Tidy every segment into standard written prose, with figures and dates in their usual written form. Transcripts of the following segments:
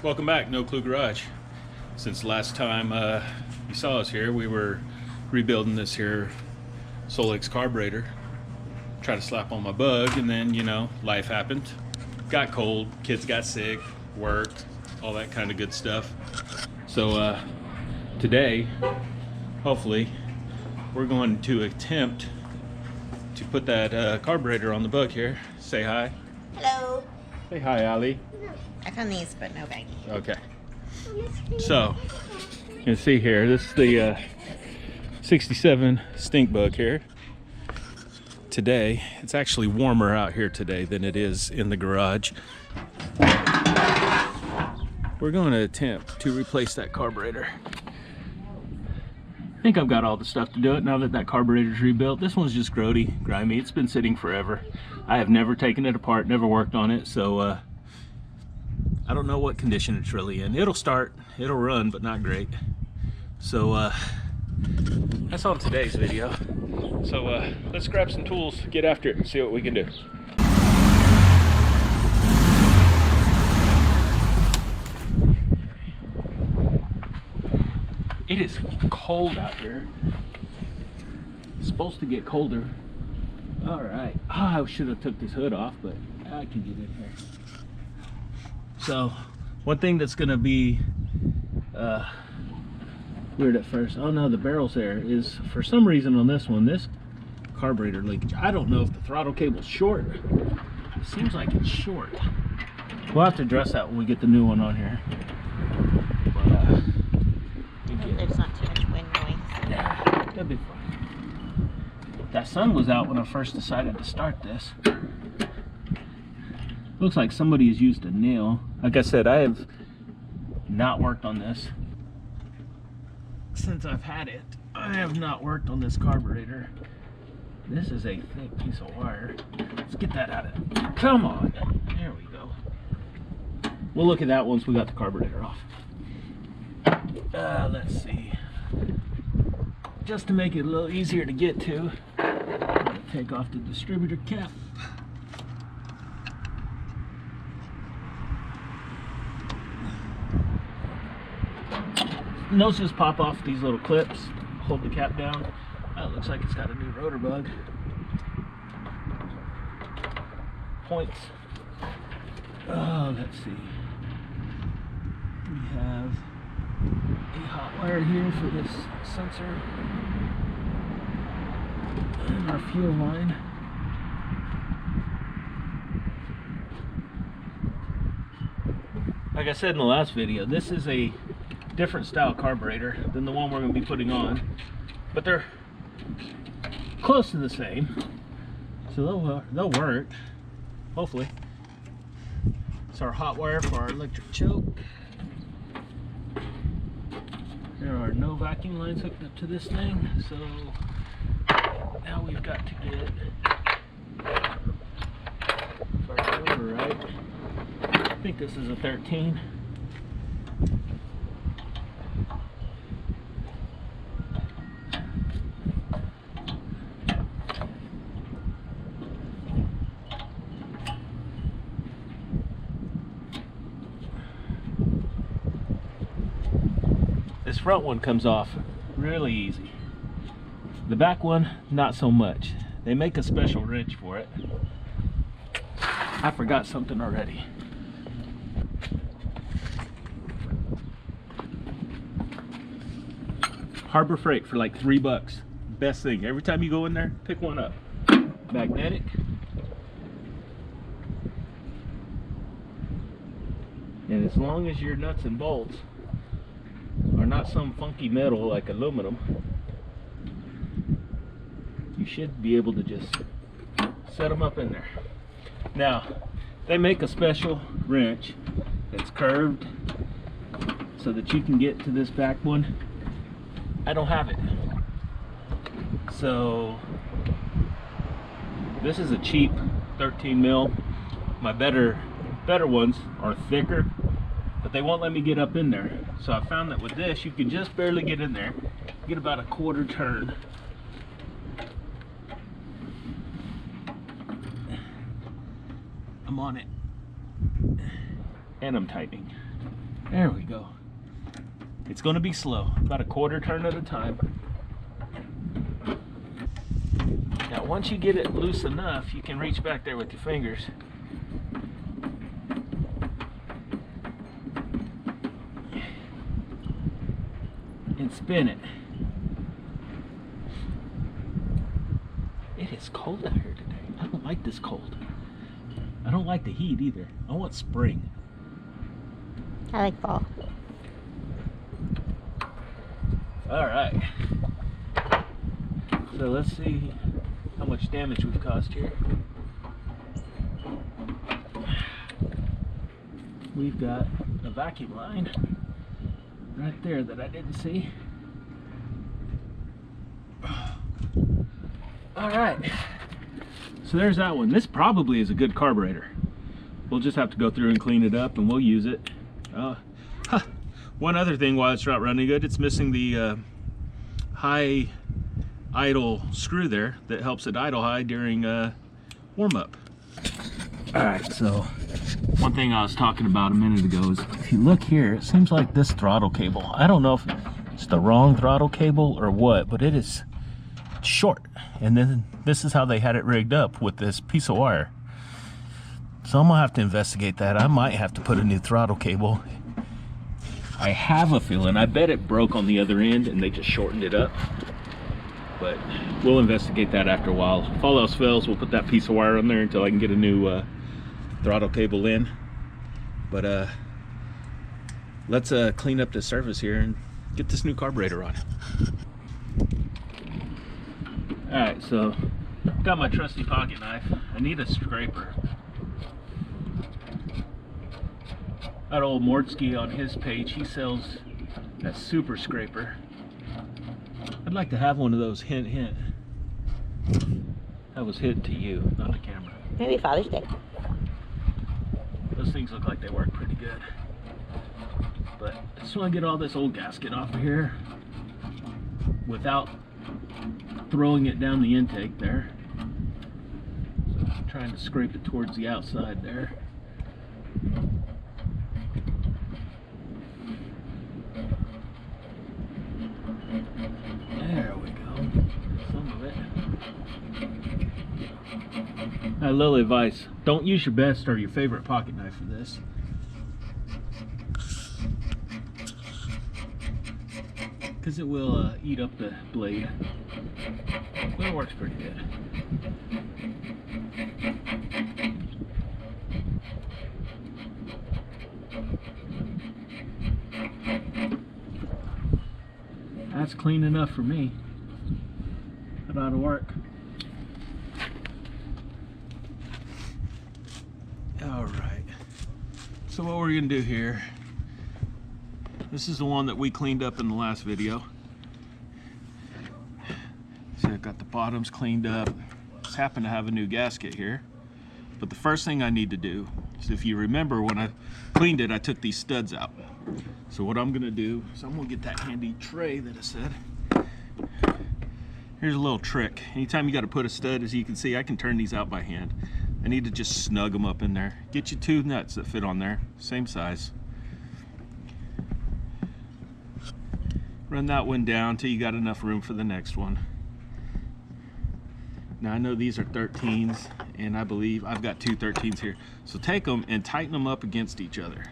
Welcome back, No Clue Garage. Since last time you saw us here, we were rebuilding this here SOLEX carburetor. Tried to slap on my bug, and then, you know, life happened. Got cold, kids got sick, work, all that kind of good stuff. So today, hopefully, we're going to attempt to put that carburetor on the bug here. Say hi. Hello. Say hi, Ali. I found these, but no baggie. Okay. So, you can see here, this is the 67 stink bug here. Today, it's actually warmer out here today than it is in the garage. We're going to attempt to replace that carburetor. I think I've got all the stuff to do it now that that carburetor's rebuilt. This one's just grimy. It's been sitting forever. I have never taken it apart, never worked on it, so I don't know what condition it's really in. It'll start, it'll run, but not great. So that's on today's video. So let's grab some tools, get after it, and see what we can do. It is cold out here. It's supposed to get colder. All right. I should have took this hood off, but I can get in here. So, one thing that's gonna be weird at first, oh no, the barrel's there, is for some reason on this one, this carburetor leakage. I don't know if the throttle cable's short. It seems like it's short. We'll have to address that when we get the new one on here. But, There's not too much wind noise. yeah, that'll be fine. That sun was out when I first decided to start this. Looks like somebody has used a nail. Like I said, I have not worked on this since I've had it. I have not worked on this carburetor. This is a thick piece of wire. Let's get that out of it. Come on. There we go. We'll look at that once we got the carburetor off. Let's see. Just to make it a little easier to get to, I'm gonna take off the distributor cap. Noses pop off these little clips, hold the cap down. It looks like it's got a new rotor bug. Points. Oh, let's see. We have a hot wire here for this sensor and our fuel line. Like I said in the last video, this is a different style carburetor than the one we're going to be putting on, but they're close to the same, so they'll work, hopefully. It's our hot wire for our electric choke. There are no vacuum lines hooked up to this thing, so now we've got to get, if I remember right, I think this is a 13. This front one comes off really easy. The back one, not so much. They make a special wrench for it. I forgot something already. Harbor Freight for like $3. Best thing. Every time you go in there, pick one up. Magnetic. And as long as your nuts and bolts are not some funky metal like aluminum, you should be able to just set them up in there. Now, they make a special wrench that's curved so that you can get to this back one. I don't have it. So this is a cheap 13 mil. My better ones are thicker, but they won't let me get up in there. So I found that with this, you can just barely get in there. Get about a quarter turn. I'm on it. And I'm tightening. There we go. It's going to be slow, about a quarter turn at a time. Now once you get it loose enough, you can reach back there with your fingers. And spin it. It is cold out here today. I don't like this cold. I don't like the heat either. I want spring. I like fall. All right. So let's see how much damage we've caused here. We've got a vacuum line right there that I didn't see. All right. So there's that one. This probably is a good carburetor. We'll just have to go through and clean it up and we'll use it. One other thing while it's not running good, it's missing the high idle screw there that helps it idle high during warm up. All right, so one thing I was talking about a minute ago is if you look here, it seems like this throttle cable, I don't know if it's the wrong throttle cable or what, but it is short. And then this is how they had it rigged up with this piece of wire. So I'm gonna have to investigate that. I might have to put a new throttle cable. I have a feeling, I bet it broke on the other end and they just shortened it up. But we'll investigate that after a while. If all else fails, we'll put that piece of wire on there until I can get a new throttle cable in. But let's clean up the surface here and get this new carburetor on. All right, so got my trusty pocket knife. I need a scraper. That old Mordsky on his page, he sells that super scraper. I'd like to have one of those, hint, hint. That was hint to you, not the camera. Maybe Father's Day. Those things look like they work pretty good. But I just want to get all this old gasket off of here without throwing it down the intake there. So I'm trying to scrape it towards the outside there. There we go. Some of it. A little advice. Don't use your best or your favorite pocket knife for this. Because it will eat up the blade. But it works pretty good. That's clean enough for me. That ought to work. All right. So what we're gonna do here, this is the one that we cleaned up in the last video. So I've got the bottoms cleaned up. Just happen to have a new gasket here. But the first thing I need to do is, if you remember when I cleaned it, I took these studs out. So what I'm gonna do is I'm gonna get that handy tray that I said. Here's a little trick. Anytime you gotta put a stud, as you can see, I can turn these out by hand. I need to just snug them up in there. Get you 2 nuts that fit on there, same size. Run that one down till you got enough room for the next one. Now I know these are 13s, and I believe I've got 2 13s here. So take them and tighten them up against each other.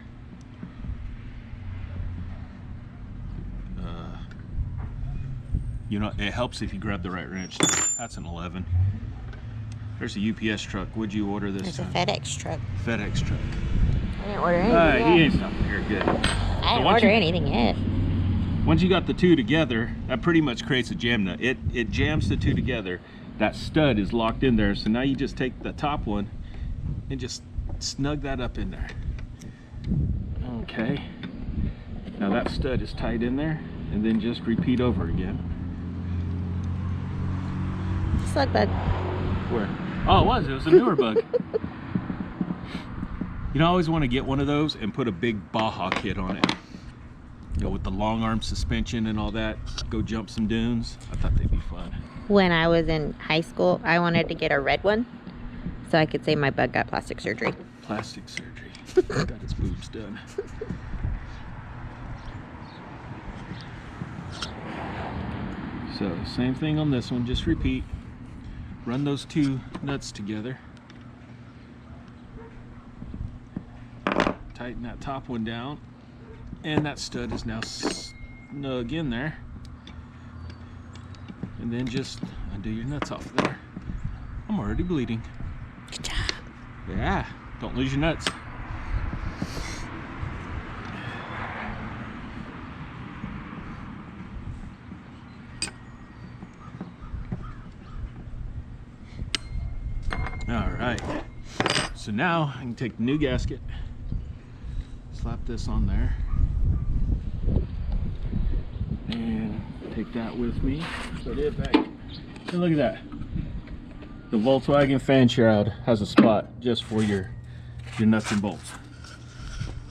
You know, it helps if you grab the right wrench. That's an 11. There's a UPS truck. Would you order this There's time? a FedEx truck. FedEx truck. I didn't order anything Alright, yet. he ain't stopping here. Good. I didn't order anything yet. Once you got the 2 together, that pretty much creates a jam nut. It jams the 2 together. That stud is locked in there. So now you just take the top one and just snug that up in there. Okay. Now that stud is tight in there, and then just repeat over again. Just like that. Where? Oh, it was a newer bug. You know, I always want to get one of those and put a big Baja kit on it. You know, with the long arm suspension and all that. Go jump some dunes. I thought they'd be fun. When I was in high school, I wanted to get a red one so I could say my bug got plastic surgery. Plastic surgery. Got his boobs done. So same thing on this one, just repeat. Run those two nuts together. Tighten that top one down. And that stud is now snug in there. And then just undo your nuts off there. I'm already bleeding. Good job. Yeah, don't lose your nuts. All right, so now I can take the new gasket, slap this on there, and take that with me, put it back. And look at that. The Volkswagen fan shroud has a spot just for your nuts and bolts.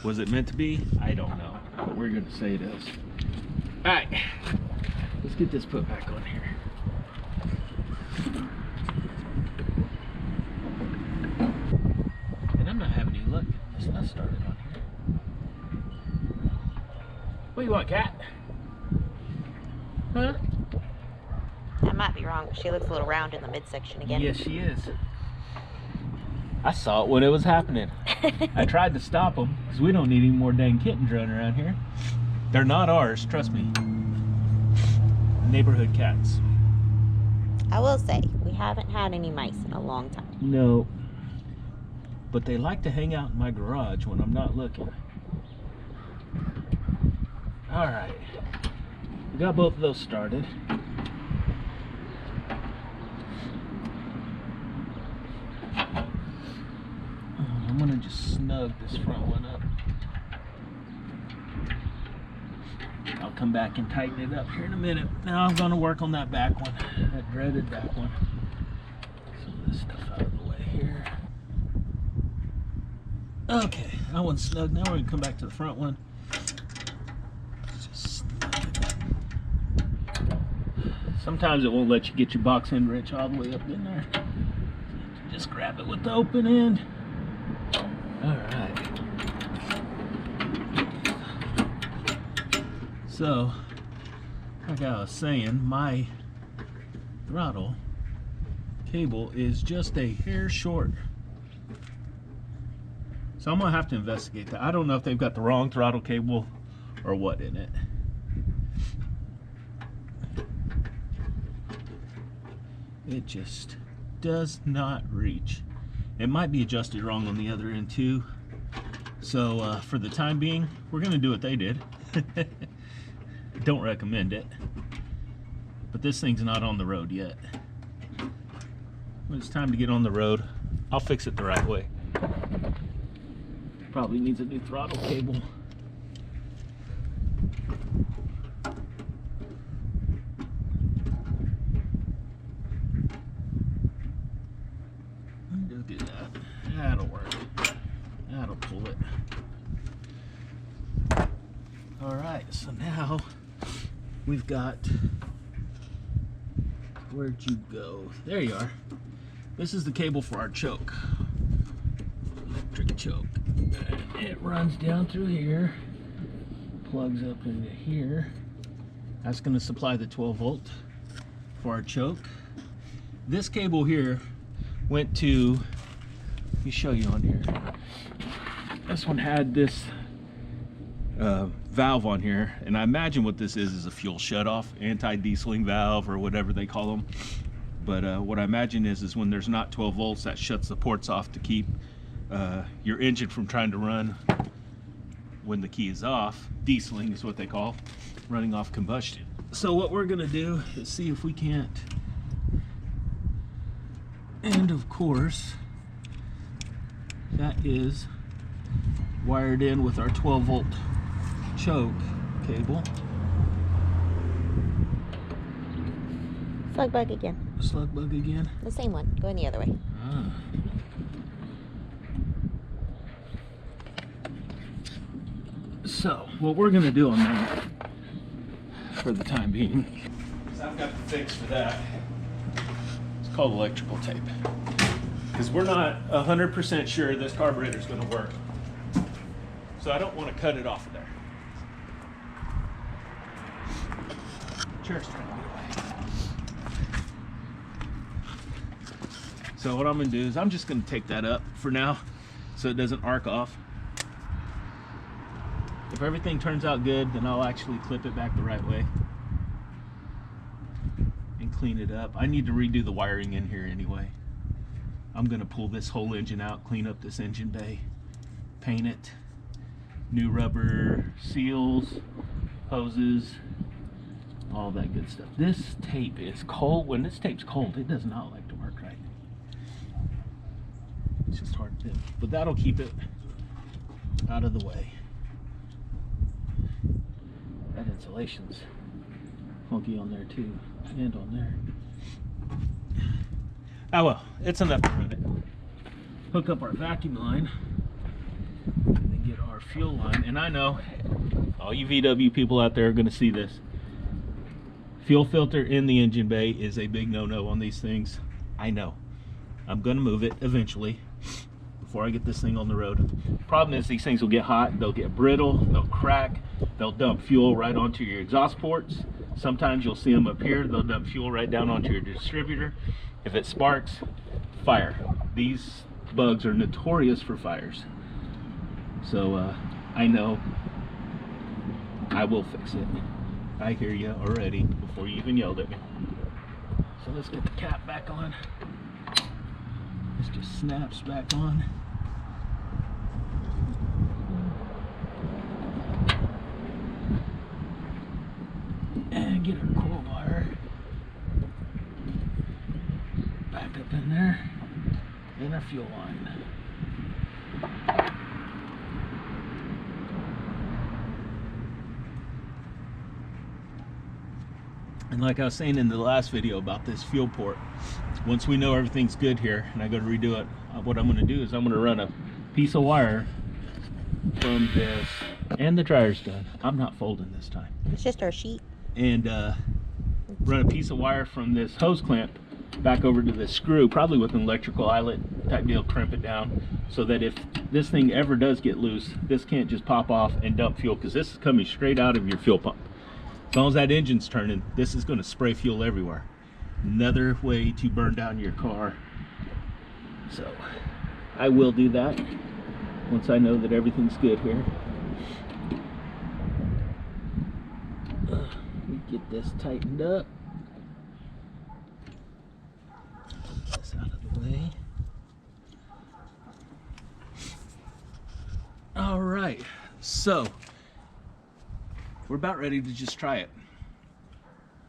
Was it meant to be? I don't know, but we're gonna say it is. All right, let's get this put back on here. And I'm not having any luck getting this nut started on here. What do you want, cat? Huh? I might be wrong, but she looks a little round in the midsection again. Yes, she is. I saw it when it was happening. I tried to stop them because we don't need any more dang kittens running around here. They're not ours, trust me. Neighborhood cats. I will say, we haven't had any mice in a long time. No. But they like to hang out in my garage when I'm not looking. All right. We got both of those started. I'm gonna just snug this front one up. I'll come back and tighten it up here in a minute. Now I'm gonna work on that back one, that dreaded back one. Some of this stuff out of the way here. Okay, that one's snug. Now we're gonna come back to the front one. Just snug it. Sometimes it won't let you get your box end wrench all the way up in there. Just grab it with the open end. All right. So, like I was saying, my throttle cable is just a hair short. So I'm gonna have to investigate that. I don't know if they've got the wrong throttle cable or what in it. It just does not reach. It might be adjusted wrong on the other end too. So for the time being, we're gonna do what they did. Don't recommend it. But this thing's not on the road yet. When it's time to get on the road, I'll fix it the right way. Probably needs a new throttle cable. Just get that. That'll work. That'll pull it. All right, so now we've got, where'd you go? There you are. This is the cable for our choke. Electric choke. And it runs down through here, plugs up into here. That's going to supply the 12 volt for our choke. This cable here went to, let me show you on here. This one had this valve on here, and I imagine what this is a fuel shutoff, anti-dieseling valve or whatever they call them. But what I imagine is when there's not 12 volts, that shuts the ports off to keep your engine from trying to run when the key is off. Dieseling is what they call running off combustion. So what we're gonna do is see if we can't, and of course that is wired in with our 12 volt choke cable. Slug bug again. Slug bug again? The same one, going the other way. Ah. So what we're gonna do on that for the time being is I've got the fix for that. It's called electrical tape. Because we're not 100% sure this carburetor is gonna work. So I don't want to cut it off of there. Chair's trying to get away. So what I'm gonna do is I'm just gonna take that up for now so it doesn't arc off. If everything turns out good, then I'll actually clip it back the right way and clean it up. I need to redo the wiring in here anyway. I'm gonna pull this whole engine out, clean up this engine bay, paint it, new rubber seals, hoses, all that good stuff. This tape is cold. When this tape's cold, it does not like to work right. It's just hard to do, but that'll keep it out of the way. That insulation's funky on there too, and on there. Oh well, it's enough to run it. Hook up our vacuum line, and then get our fuel line. And I know all you VW people out there are going to see this. Fuel filter in the engine bay is a big no-no on these things. I know. I'm going to move it eventually before I get this thing on the road. Problem is these things will get hot, they'll get brittle, they'll crack, they'll dump fuel right onto your exhaust ports. Sometimes you'll see them up here, they'll dump fuel right down onto your distributor. If it sparks, fire. These bugs are notorious for fires. So I know I will fix it. I hear you already before you even yelled at me. So let's get the cap back on. This just snaps back on. And get our coil wire back up in there, and our fuel line. And like I was saying in the last video about this fuel port, once we know everything's good here and I go to redo it, what I'm going to do is I'm going to run a piece of wire from this, and the dryer's done. I'm not folding this time. It's just our sheet. And run a piece of wire from this hose clamp back over to this screw, probably with an electrical eyelet type deal, crimp it down so that if this thing ever does get loose, this can't just pop off and dump fuel, because this is coming straight out of your fuel pump. As long as that engine's turning, this is going to spray fuel everywhere. Another way to burn down your car. So I will do that once I know that everything's good here. Get this tightened up. Get this out of the way. All right, so we're about ready to just try it.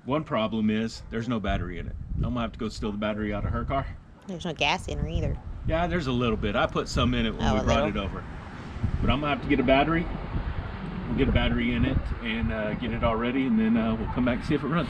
One problem is there's no battery in it. I'm gonna have to go steal the battery out of her car. There's no gas in her either. Yeah, there's a little bit. I put some in it when we brought it over. But I'm gonna have to get a battery. We'll get a battery in it and get it all ready, and then we'll come back and see if it runs.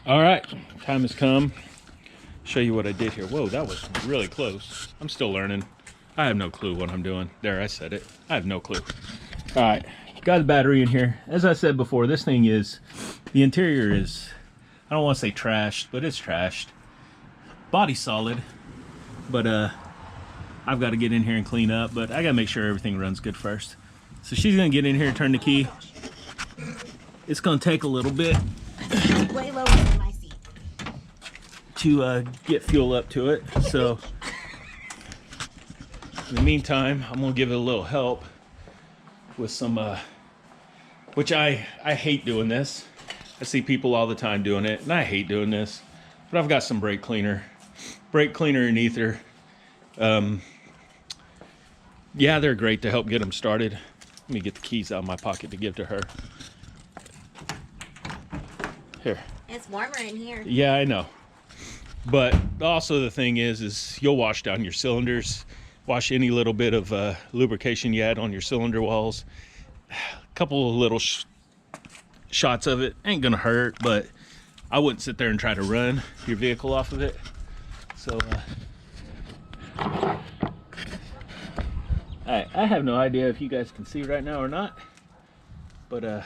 All right, time has come. Show you what I did here. Whoa, that was really close. I'm still learning. I have no clue what I'm doing. There, I said it. I have no clue. All right, got the battery in here. As I said before, this thing is, the interior is, I don't want to say trashed, but it's trashed. Body solid, but I've got to get in here and clean up, but I got to make sure everything runs good first. So she's going to get in here and turn the key. It's going to take a little bit Way lower than my seat. to get fuel up to it. So in the meantime, I'm gonna give it a little help with some which I hate doing this. I see people all the time doing it, and I hate doing this, but I've got some brake cleaner and ether. Yeah, they're great to help get them started. Let me get the keys out of my pocket to give to her. Here. It's warmer in here. Yeah, I know. But also the thing is you'll wash down your cylinders, wash any little bit of lubrication you had on your cylinder walls. A couple of little shots of it ain't gonna hurt, but I wouldn't sit there and try to run your vehicle off of it. So I have no idea if you guys can see right now or not, but I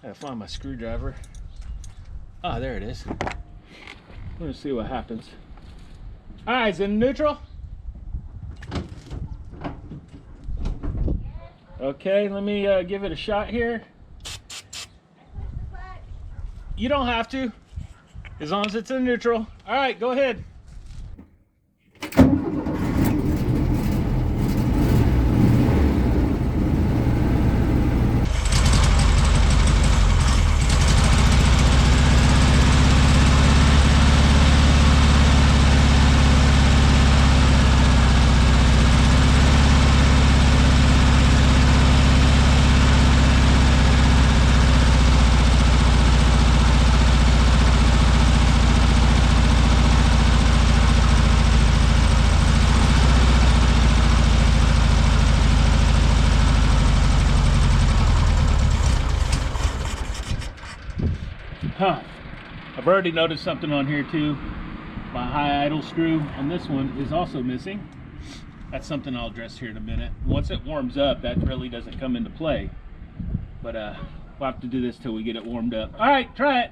gotta find my screwdriver. Ah, there it is. Let's see what happens. All right, is it neutral? Okay, let me give it a shot here. You don't have to, as long as it's in neutral. All right, go ahead. Huh. I've already noticed something on here too. My high idle screw on this one is also missing. That's something I'll address here in a minute. Once it warms up, that really doesn't come into play. But we'll have to do this till we get it warmed up. All right, try it.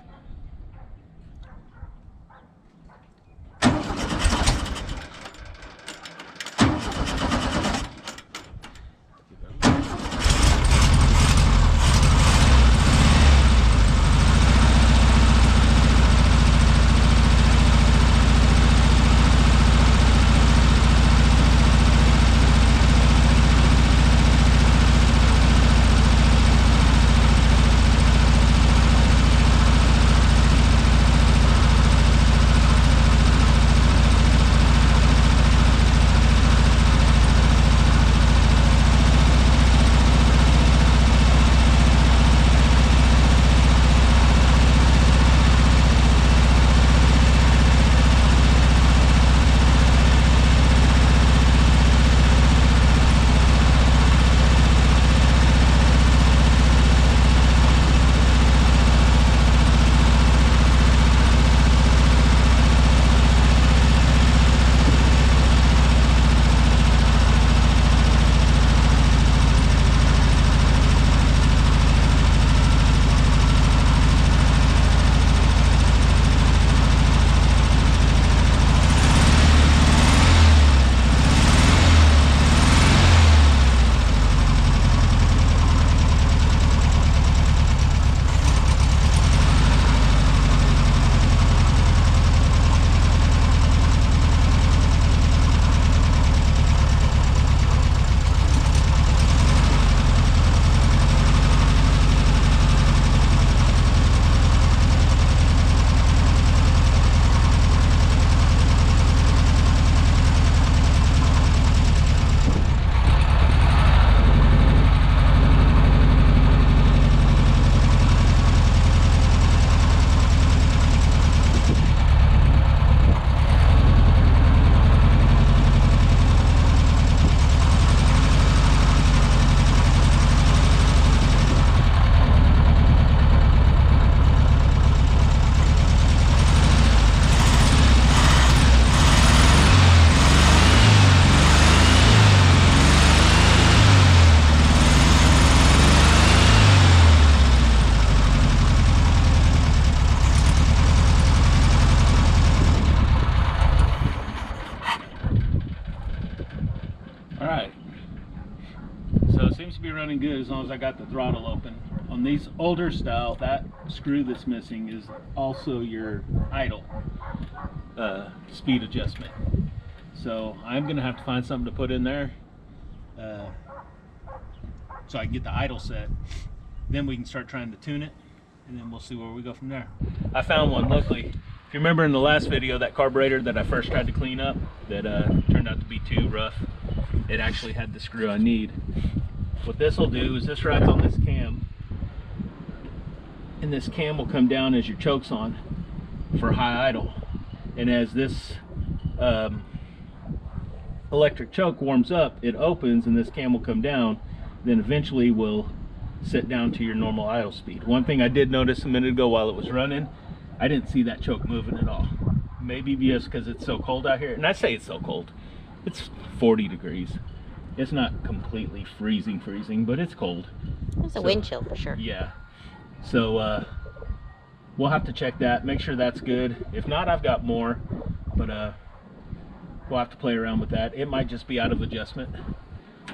Seems to be running good as long as I got the throttle open. On these older style, that screw that's missing is also your idle speed adjustment. So I'm gonna have to find something to put in there so I can get the idle set. Then we can start trying to tune it, and then we'll see where we go from there. I found one, luckily. If you remember in the last video, that carburetor that I first tried to clean up that turned out to be too rough, it actually had the screw I need. What this will do is this rides on this cam, and this cam will come down as your choke's on for high idle. And as this electric choke warms up, it opens and this cam will come down, then eventually will sit down to your normal idle speed. One thing I did notice a minute ago while it was running, I didn't see that choke moving at all. Maybe just because it's so cold out here. And I say it's so cold. It's 40 degrees. It's not completely freezing, but it's cold. There's a wind chill for sure. Yeah. So we'll have to check that, make sure that's good. If not, I've got more, but we'll have to play around with that. It might just be out of adjustment.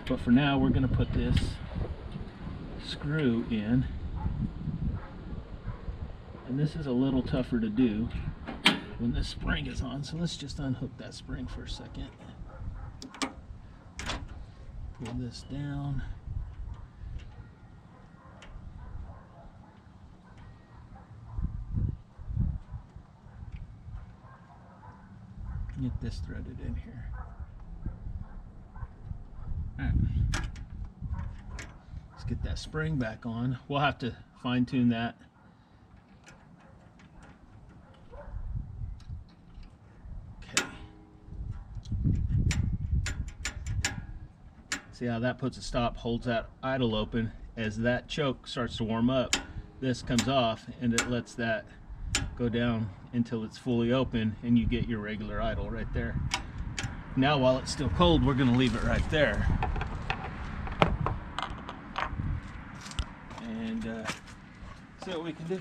But for now, we're gonna put this screw in. And this is a little tougher to do when this spring is on. So let's just unhook that spring for a second. Pull this down. Get this threaded in here. All right. Let's get that spring back on. We'll have to fine tune that. Okay. See how that puts a stop, holds that idle open. As that choke starts to warm up, this comes off and it lets that go down until it's fully open and you get your regular idle right there. Now while it's still cold, we're going to leave it right there and see what we can do.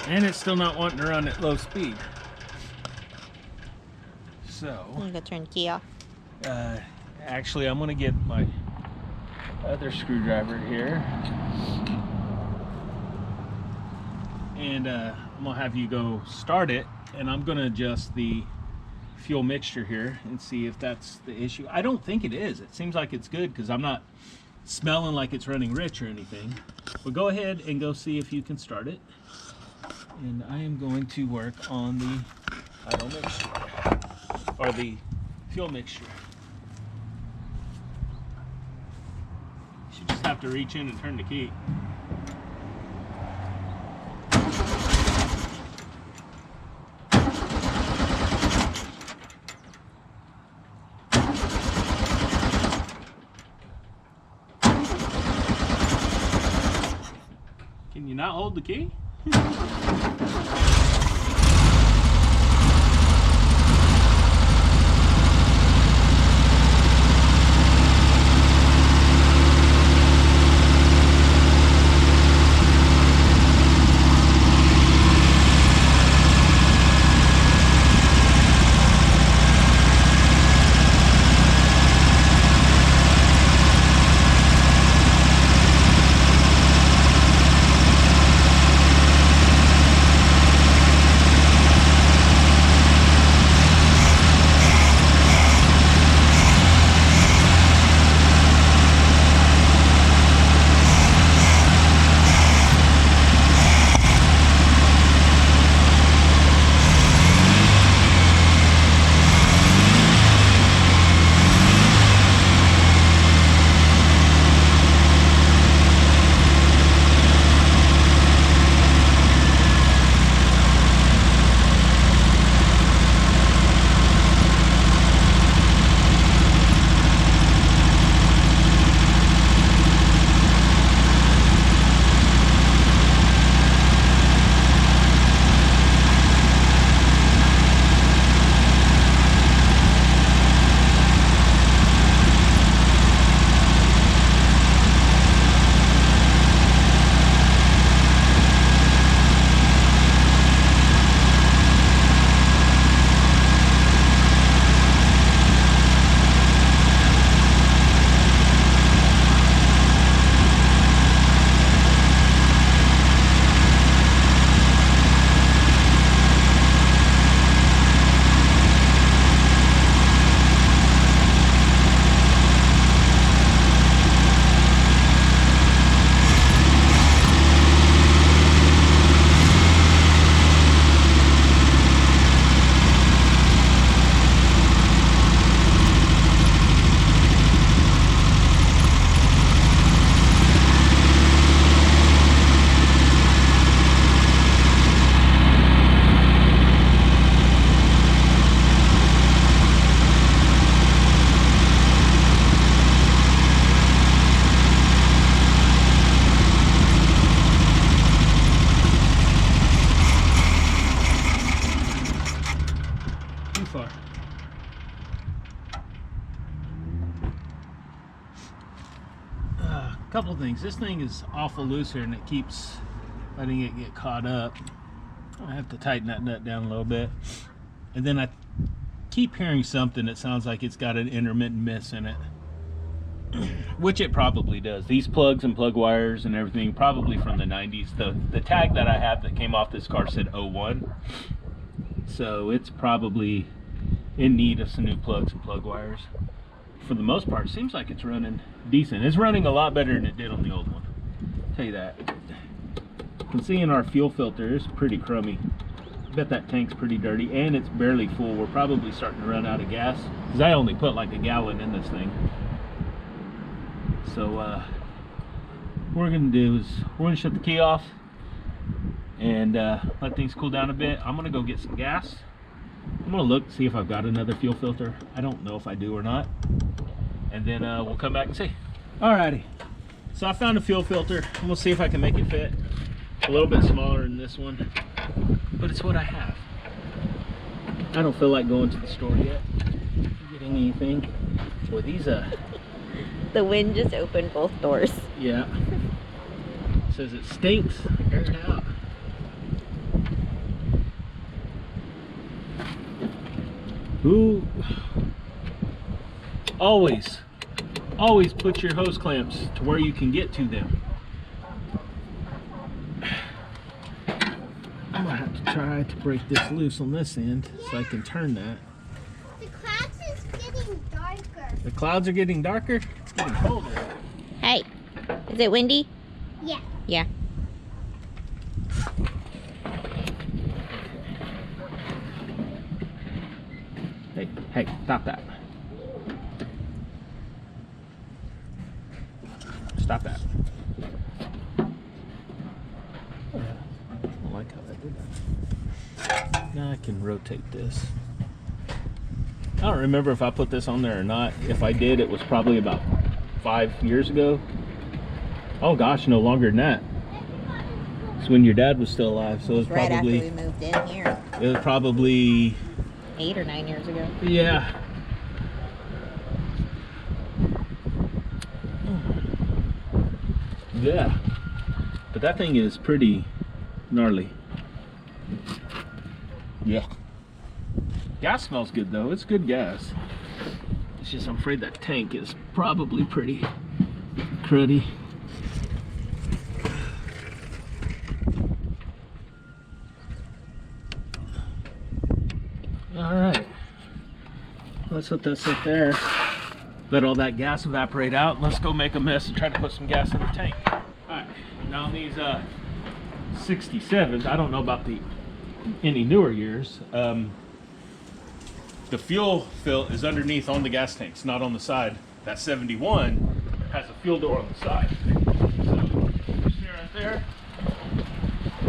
And it's still not wanting to run at low speed. So I'm gonna turn the key off. actually I'm gonna get my other screwdriver here and I'm gonna have you go start it, and I'm gonna adjust the fuel mixture here and see if that's the issue. I don't think it is. It seems like it's good because I'm not smelling like it's running rich or anything. But go ahead and go see if you can start it. And I am going to work on the idle mixture, or the fuel mixture. You should just have to reach in and turn the key. You not hold the key? Couple things. This thing is awful loose here and it keeps letting it get caught up. I have to tighten that nut down a little bit. And then I keep hearing something that sounds like it's got an intermittent miss in it, which it probably does. These plugs and plug wires and everything probably from the 90s. The tag that I have that came off this car said 01, so it's probably in need of some new plugs and plug wires. For the most part, it seems like it's running decent. It's running a lot better than it did on the old one, I'll tell you that. You can see in our fuel filter, it's pretty crummy. I bet that tank's pretty dirty and it's barely full. We're probably starting to run out of gas because I only put like a gallon in this thing. So what we're gonna do is we're gonna shut the key off and let things cool down a bit. I'm gonna go get some gas. I'm gonna look, see if I've got another fuel filter. I don't know if I do or not. And then we'll come back and see. Alrighty, so I found a fuel filter. I'm gonna see if I can make it fit. A little bit smaller than this one, but it's what I have. I don't feel like going to the store yet, getting anything. Boy, these The wind just opened both doors. yeah. It says it stinks. Air it out. Who always put your hose clamps to where you can get to them. I'm gonna have to try to break this loose on this end so I can turn that. The clouds is getting darker. The clouds are getting darker. It's getting colder. Hey, is it windy? Yeah. Yeah. Hey, stop that. Stop that. I don't like how that did that. Now I can rotate this. I don't remember if I put this on there or not. If I did, it was probably about 5 years ago. Oh gosh, no longer than that. It's when your dad was still alive, so it was Right probably after we moved in here. it was probably 8 or 9 years ago. yeah. Yeah. But that thing is pretty gnarly. Yeah. Gas smells good though. It's good gas. It's just I'm afraid that tank is probably pretty cruddy. Alright. Let's let that sit there. Let all that gas evaporate out. Let's go make a mess and try to put some gas in the tank. Alright. Now on these 67s, I don't know about any newer years. The fuel fill is underneath on the gas tanks, not on the side. That 71 has a fuel door on the side. So just here right there.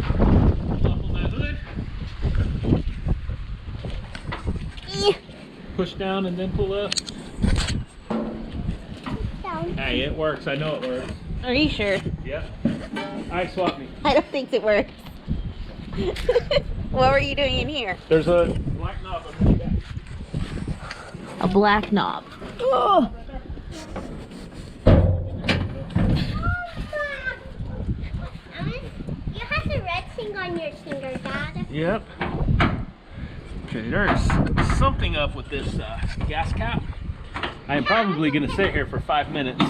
Up on that hood. Push down and then pull up. Hey, it works. I know it works. Are you sure? Yep. Alright, swap me. I don't think it works. What were you doing in here? There's a black knob on the back. A black knob. Oh. You have the red thing on your finger, Dad. Yep. Okay, there's something up with this gas cap. I am probably going to sit here for 5 minutes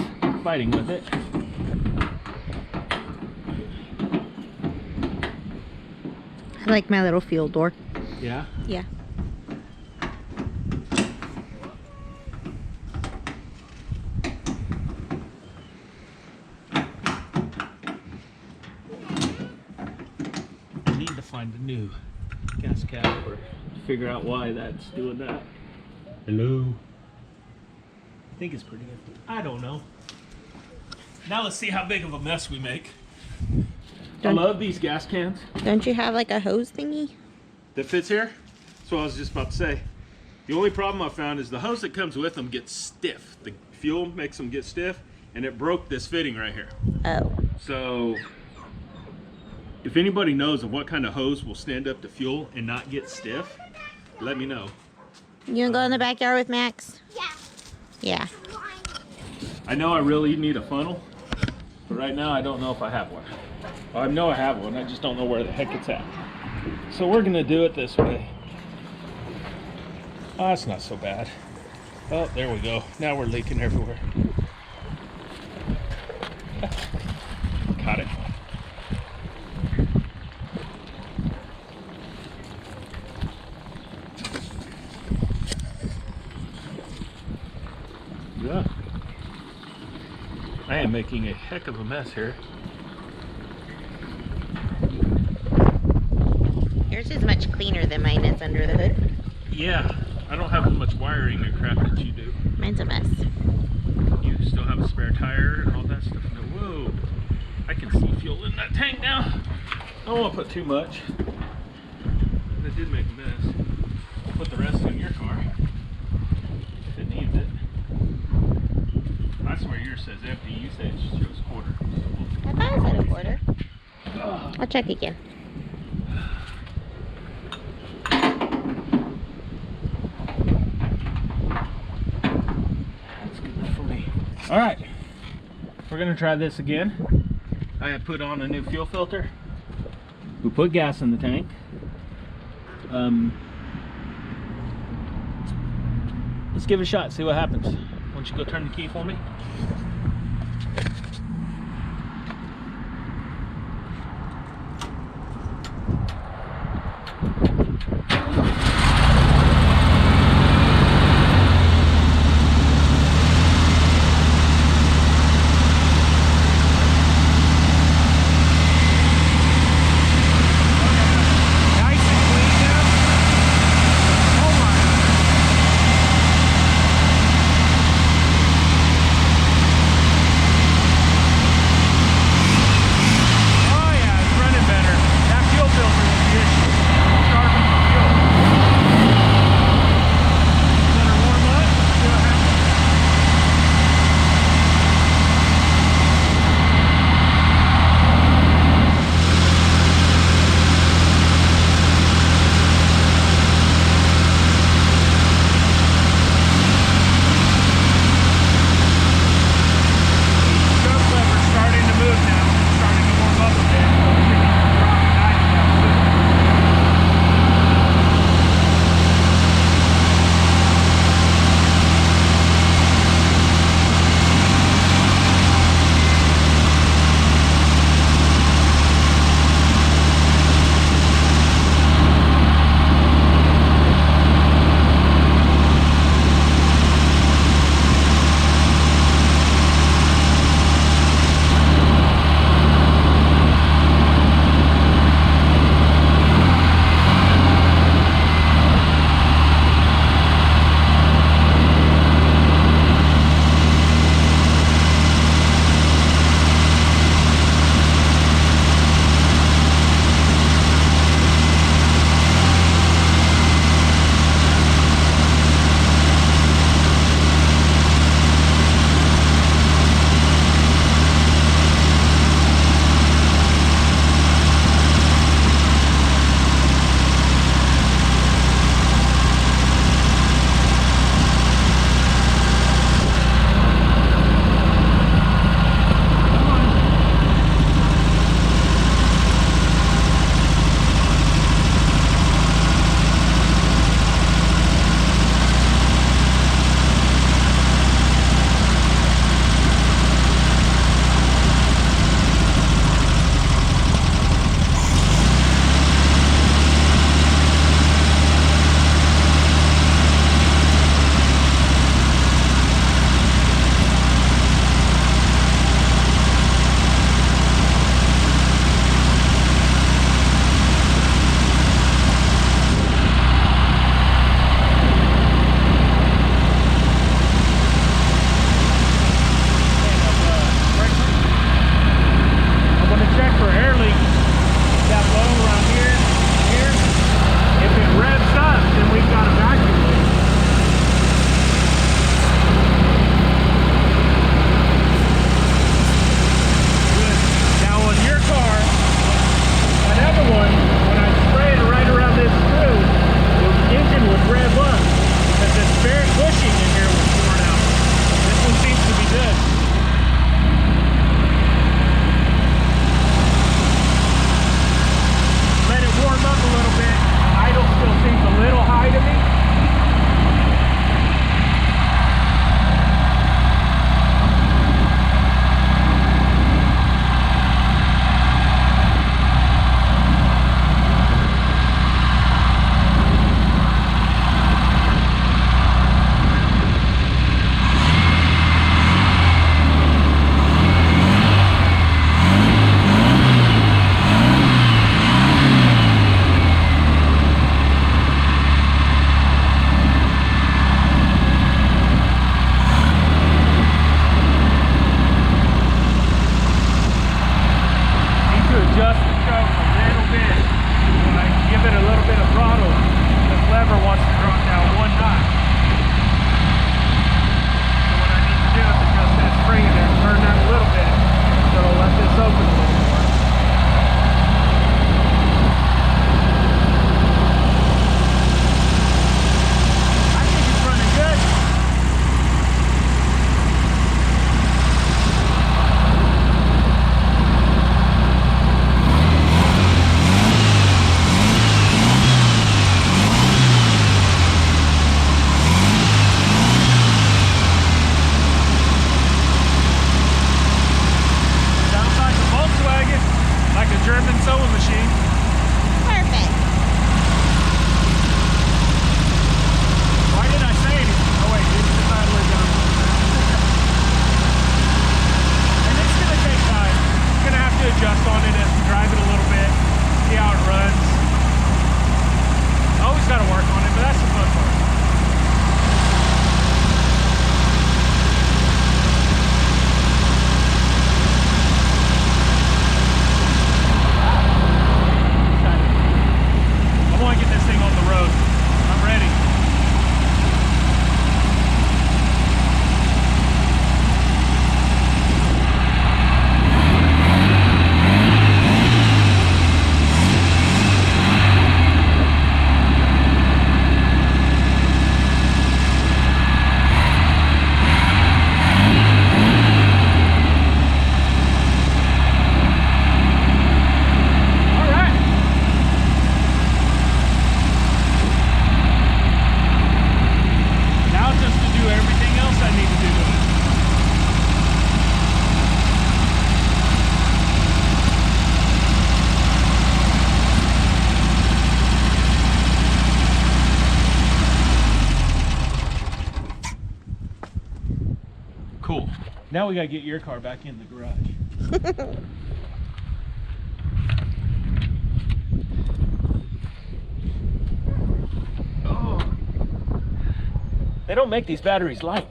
fighting with it. I like my little fuel door. Yeah? Yeah. I need to find a new gas cap or figure out why that's doing that. Hello? I think it's pretty empty. I don't know. Now let's see how big of a mess we make. I love these gas cans. Don't you have like a hose thingy? That fits here? That's what I was just about to say. The only problem I found is the hose that comes with them gets stiff. The fuel makes them get stiff, and it broke this fitting right here. Oh. So, if anybody knows of what kind of hose will stand up to fuel and not get stiff, let me know. You gonna go in the backyard with Max? Yeah. Yeah. I know I really need a funnel, but right now I don't know if I have one. Well, I know I have one, I just don't know where the heck it's at. So we're gonna do it this way. Oh, that's not so bad. Oh, there we go. Now we're leaking everywhere. Got it. Yeah. I am making a heck of a mess here. Yours is much cleaner than mine is under the hood. Yeah, I don't have as much wiring and crap that you do. Mine's a mess. You still have a spare tire and all that stuff. No, whoa, I can see fuel in that tank now. I don't want to put too much. That did make a mess. I'll put the rest in your car if it needs it. I swear yours says empty. You say it shows quarter. I thought it said a quarter. I'll check again. That's good enough for me. All right, we're gonna try this again. I have put on a new fuel filter. We put gas in the tank. Let's give it a shot, see what happens. Why don't you go turn the key for me? Cool. Now we gotta get your car back in the garage. Oh. They don't make these batteries light.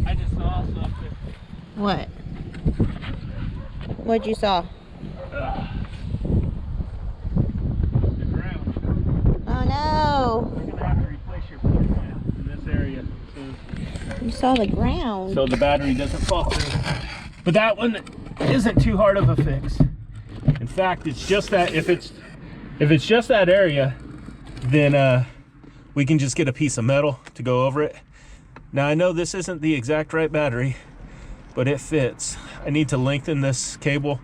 I just saw something. What? What'd you saw? The ground. Oh no! We're gonna have to replace your plug in this area. You saw the ground. So the battery doesn't fall through. But that one isn't too hard of a fix. In fact, it's just that if it's just that area, then we can just get a piece of metal to go over it. Now I know this isn't the exact right battery, but it fits. I need to lengthen this cable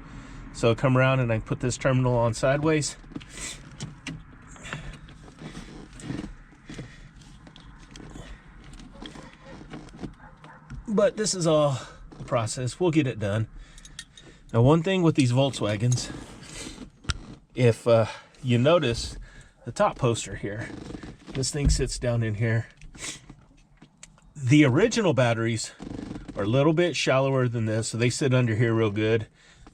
so I come around and I can put this terminal on sideways. But this is all the process. We'll get it done. Now, one thing with these Volkswagens, if you notice the top poster here, this thing sits down in here. The original batteries are a little bit shallower than this, so they sit under here real good,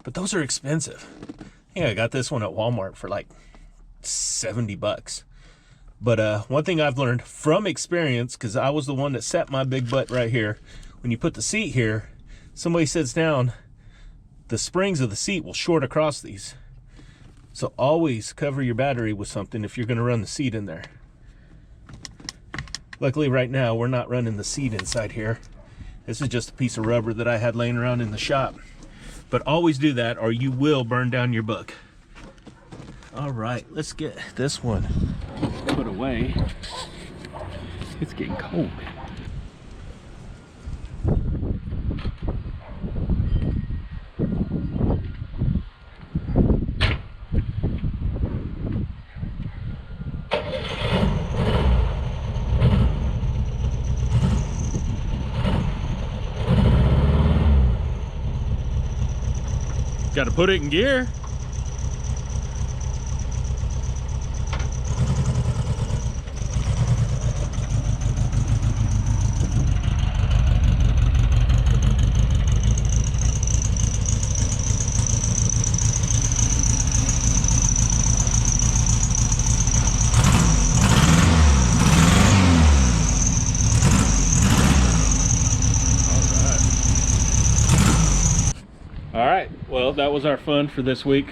but those are expensive. Yeah, I got this one at Walmart for like 70 bucks. But one thing I've learned from experience, because I was the one that set my big butt right here, when you put the seat here, somebody sits down, the springs of the seat will short across these. So always cover your battery with something if you're going to run the seat in there. Luckily right now we're not running the seat inside here. This is just a piece of rubber that I had laying around in the shop. But always do that or you will burn down your book. All right, let's get this one put away. It's getting cold. Got to put it in gear. All right, well, that was our fun for this week.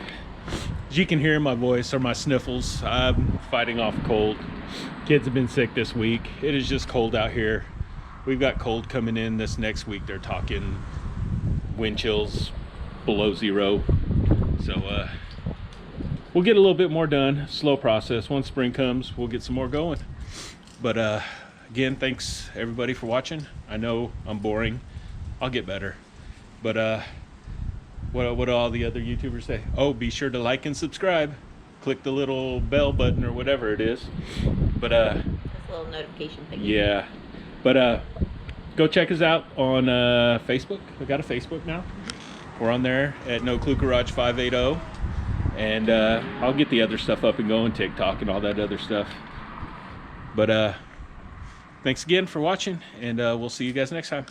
As you can hear in my voice or my sniffles, I'm fighting off a cold. Kids have been sick this week. It is just cold out here. We've got cold coming in this next week. They're talking wind chills below 0. So we'll get a little bit more done. Slow process. Once spring comes, we'll get some more going. But again, thanks everybody for watching. I know I'm boring. I'll get better. But what do all the other YouTubers say? Oh, be sure to like and subscribe. Click the little bell button or whatever it is. But this little notification thing. yeah. But go check us out on Facebook. We got a Facebook now. We're on there at No Clue Garage 580. And I'll get the other stuff up and going, TikTok and all that other stuff. But thanks again for watching, and we'll see you guys next time.